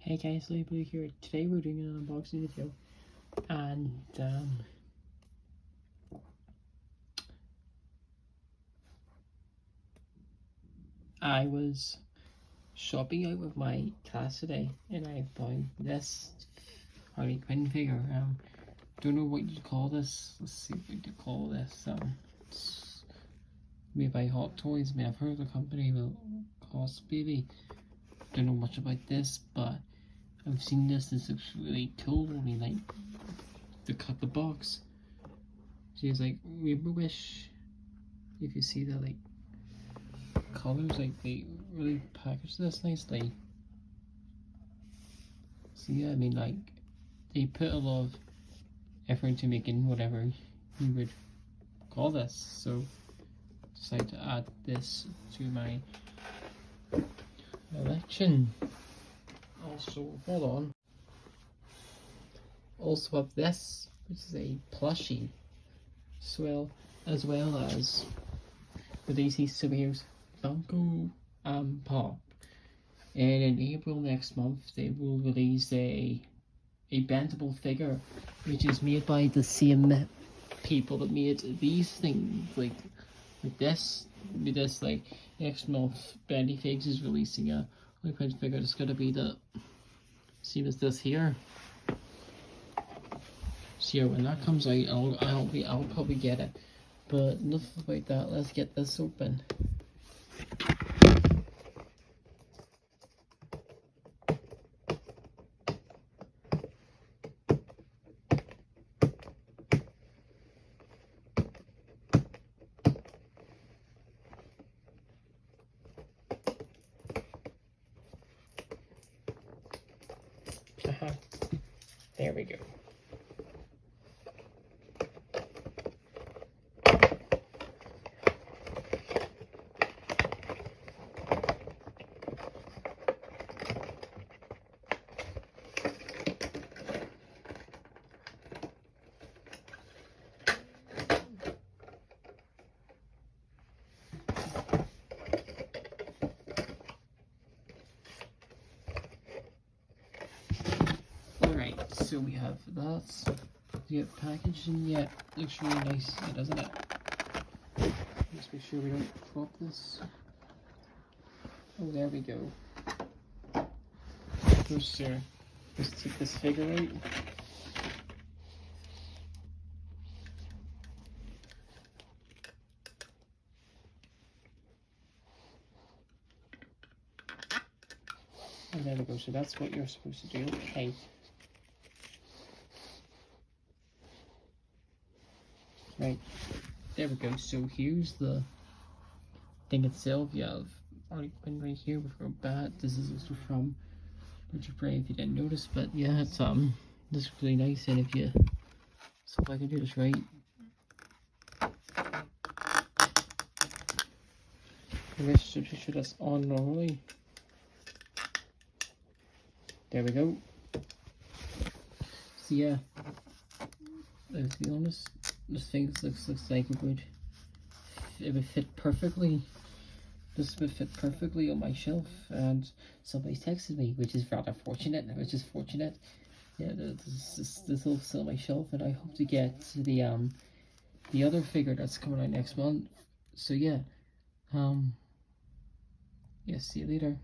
Hey guys, Blue here. Today we're doing an unboxing video, and I was shopping out with my class today, and I found this Harley Quinn figure. Don't know what you'd call this. Let's see what you'd call this. It's made by Hot Toys. I mean, I've heard of the company, Cosbaby. Don't know much about this, but I've seen this. This looks really cool. I mean, like, to cut the box. She's like Rainbow Wish. If you see the like colors, like they really package this nicely. So yeah, I mean, like, they put a lot of effort into making whatever you would call this. So decided to add this to my collection. Also, hold on. Also have this, which is a plushie, as well as the DC Superheroes Funko Pop. And in April next month, they will release a bendable figure, which is made by the same people that made these things, like this. Like next month, Bendy Figs is releasing a liquid figure that's gonna be the same as this here. So yeah, when that comes out, I'll probably get it. But enough about that. Let's get this open. There we go. Alright, so we have that. You get packaging, yeah, looks really nice, doesn't it? Let's make sure we don't drop this. Oh, there we go. First, let's take this figure out. And there we go, so that's what you're supposed to do. Okay. Right, there we go. So here's the thing itself. You have Harley Quinn right here with her bat. This is also from Richard Prey, if you didn't notice, but yeah, it's this is really nice. And if you, so if I can do this right, let's should this on normally. There we go. So yeah, let's be honest, this thing looks like it would fit perfectly. This would fit perfectly on my shelf, and somebody's texted me, which is rather fortunate. Yeah, this will sit on my shelf, and I hope to get the other figure that's coming out next month. So yeah, yeah, see you later.